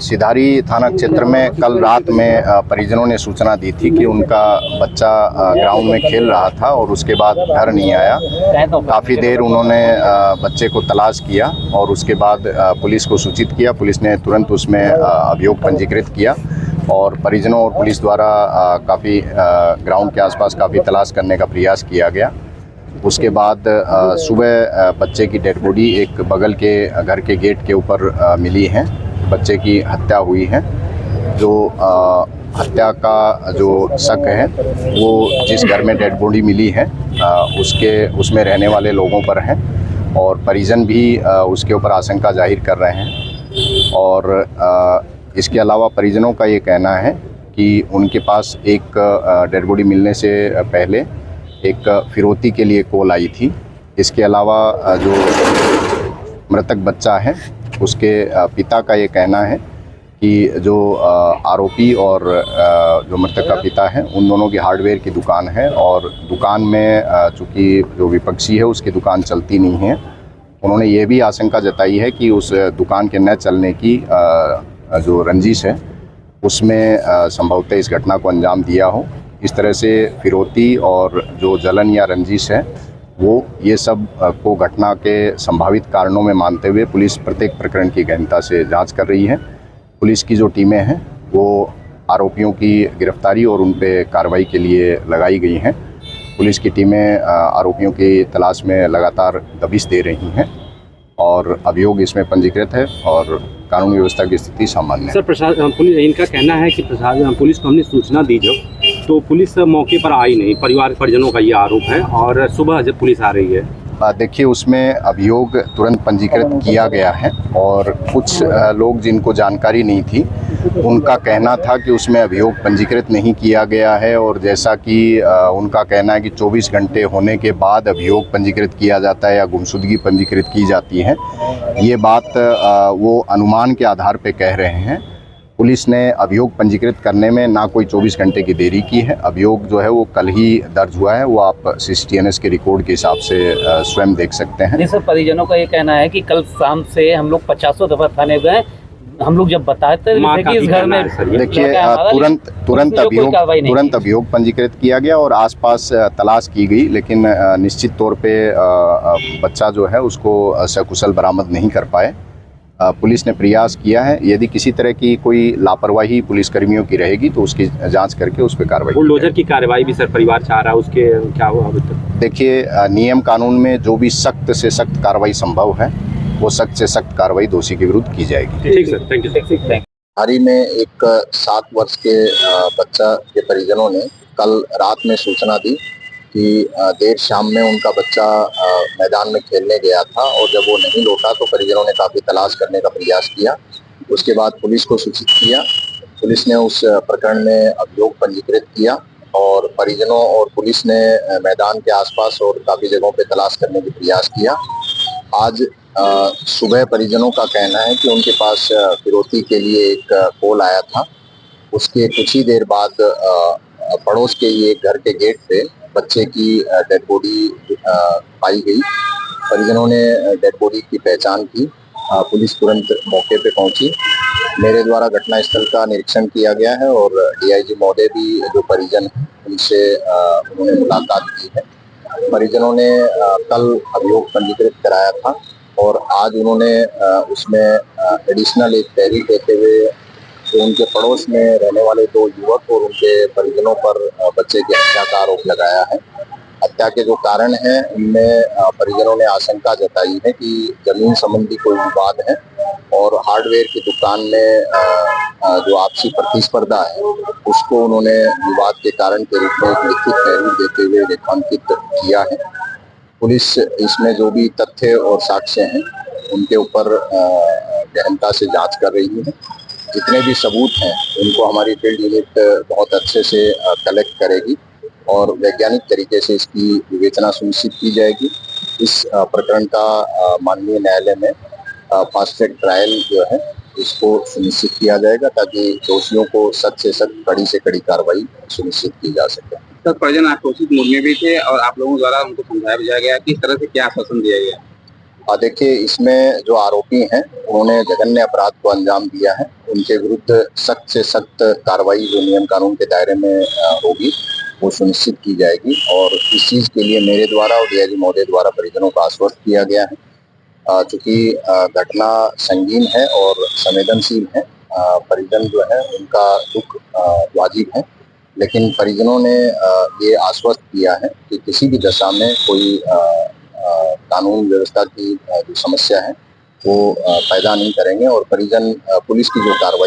सिधारी थाना क्षेत्र में कल रात में परिजनों ने सूचना दी थी कि उनका बच्चा ग्राउंड में खेल रहा था और उसके बाद घर नहीं आया। काफ़ी देर उन्होंने बच्चे को तलाश किया और उसके बाद पुलिस को सूचित किया। पुलिस ने तुरंत उसमें अभियोग पंजीकृत किया और परिजनों और पुलिस द्वारा काफ़ी ग्राउंड के आसपास काफ़ी तलाश करने का प्रयास किया गया। उसके बाद सुबह बच्चे की डेड बॉडी एक बगल के घर के गेट के ऊपर मिली है। बच्चे की हत्या हुई है। जो हत्या का जो शक है वो जिस घर में डेड बॉडी मिली है उसमें रहने वाले लोगों पर है और परिजन भी उसके ऊपर आशंका जाहिर कर रहे हैं। और इसके अलावा परिजनों का ये कहना है कि उनके पास एक डेड बॉडी मिलने से पहले एक फिरौती के लिए कॉल आई थी। इसके अलावा जो मृतक बच्चा है उसके पिता का ये कहना है कि जो आरोपी और जो मृतक का पिता है उन दोनों की हार्डवेयर की दुकान है और दुकान में चूँकि जो विपक्षी है उसकी दुकान चलती नहीं है। उन्होंने ये भी आशंका जताई है कि उस दुकान के न चलने की जो रंजिश है उसमें संभवतः इस घटना को अंजाम दिया हो। इस तरह से फिरौती और जो जलन या रंजिश है वो ये सब को घटना के संभावित कारणों में मानते हुए पुलिस प्रत्येक प्रकरण की गहनता से जांच कर रही है। पुलिस की जो टीमें हैं वो आरोपियों की गिरफ्तारी और उन पे कार्रवाई के लिए लगाई गई हैं। पुलिस की टीमें आरोपियों की तलाश में लगातार दबिश दे रही हैं और अभियोग इसमें पंजीकृत है और कानून व्यवस्था की स्थिति सामान्य है। सर, प्रशासन इनका कहना है कि पुलिस को हमने सूचना दी तो पुलिस मौके पर आई नहीं। परिजनों का ये आरोप है और सुबह जब पुलिस आ रही है देखिए उसमें अभियोग तुरंत पंजीकृत किया गया है और कुछ लोग जिनको जानकारी नहीं थी उनका कहना था कि उसमें अभियोग पंजीकृत नहीं किया गया है और जैसा कि उनका कहना है कि 24 घंटे होने के बाद अभियोग पंजीकृत किया जाता है या गुमशुदगी पंजीकृत की जाती है। ये बात वो अनुमान के आधार पर कह रहे हैं। पुलिस ने अभियोग पंजीकृत करने में ना कोई 24 घंटे की देरी की है। अभियोग जो है वो कल ही दर्ज हुआ है। वो आप CCTVs के रिकॉर्ड के हिसाब से स्वयं देख सकते हैं। सर, परिजनों का ये कहना है कि कल शाम से हम लोग 50 दफा थाने गए। हम लोग जब बताते कि इस घर में देखिए तुरंत अभियोग पंजीकृत किया गया और आसपास तलाश की गई, लेकिन निश्चित तौर पे बच्चा जो है उसको सकुशल बरामद नहीं कर पाए। पुलिस ने प्रयास किया है। यदि किसी तरह की कोई लापरवाही पुलिसकर्मियों की रहेगी तो उसकी जांच करके उस पर कार्रवाई। बुलडोजर की कार्रवाई भी सर परिवार चाह रहा है, उसके क्या हुआ अभी तक? देखिए नियम कानून में जो भी सख्त से सख्त कार्रवाई संभव है वो सख्त से सख्त कार्रवाई दोषी के विरुद्ध की जाएगी। ठीक सर, थैंक यू। हाल ही में एक 7 वर्ष के बच्चा के परिजनों ने कल रात में सूचना दी कि देर शाम में उनका बच्चा मैदान में खेलने गया था और जब वो नहीं लौटा तो परिजनों ने काफ़ी तलाश करने का प्रयास किया। उसके बाद पुलिस को सूचित किया। पुलिस ने उस प्रकरण में अभियोग पंजीकृत किया और परिजनों और पुलिस ने मैदान के आसपास और काफ़ी जगहों पे तलाश करने का प्रयास किया। आज सुबह परिजनों का कहना है कि उनके पास फिरौती के लिए एक कॉल आया था। उसके कुछ ही देर बाद पड़ोस के ही एक घर के गेट पे बच्चे की डेड बॉडी पाई गई। परिजनों ने डेड बॉडी की पहचान की। पुलिस तुरंत मौके पे पहुंची। मेरे द्वारा घटनास्थल का निरीक्षण किया गया है और DIG महोदय भी जो परिजन हैं उनसे उन्होंने मुलाकात की है। परिजनों ने कल अभियोग पंजीकृत कराया था और आज उन्होंने उसमें एडिशनल एक तहरीर देते हुए तो उनके पड़ोस में रहने वाले 2 युवक और उनके परिजनों पर बच्चे की हत्या का आरोप लगाया है। हत्या के जो कारण हैं उनमें परिजनों ने आशंका जताई है कि जमीन संबंधी कोई विवाद है और हार्डवेयर की दुकान में जो आपसी प्रतिस्पर्धा है उसको उन्होंने विवाद के कारण के रूप में एक लिखित तहरीर देते हुए रेखांकित किया है। पुलिस इसमें जो भी तथ्य और साक्ष्य हैं उनके ऊपर गहनता से जांच कर रही है। जितने भी सबूत हैं उनको हमारी फील्ड यूनिट बहुत अच्छे से कलेक्ट करेगी और वैज्ञानिक तरीके से इसकी विवेचना सुनिश्चित की जाएगी। इस प्रकरण का माननीय न्यायालय में फास्ट ट्रैक ट्रायल जो है इसको सुनिश्चित किया जाएगा ताकि दोषियों को सख्त से सख्त, कड़ी से कड़ी कार्रवाई सुनिश्चित की जा सके। सर, परिजन आक्रोशित मूड में भी थे और आप लोगों द्वारा उनको समझाया बुझाया गया कि इस तरह से क्या आश्वासन दिया गया? देखिए, इसमें जो आरोपी हैं उन्होंने जघन्य अपराध को अंजाम दिया है। उनके विरुद्ध सख्त से सख्त कार्रवाई जो नियम कानून के दायरे में होगी वो सुनिश्चित की जाएगी और इस चीज के लिए मेरे द्वारा और डीआईजी महोदय द्वारा परिजनों को आश्वस्त किया गया है। चूंकि घटना संगीन है और संवेदनशील है, परिजन जो है उनका दुख वाजिब है, लेकिन परिजनों ने ये आश्वस्त किया है कि किसी भी दशा में कोई कानून व्यवस्था की जो समस्या है वो पैदा नहीं करेंगे और परिजन पुलिस की जो कार्रवाई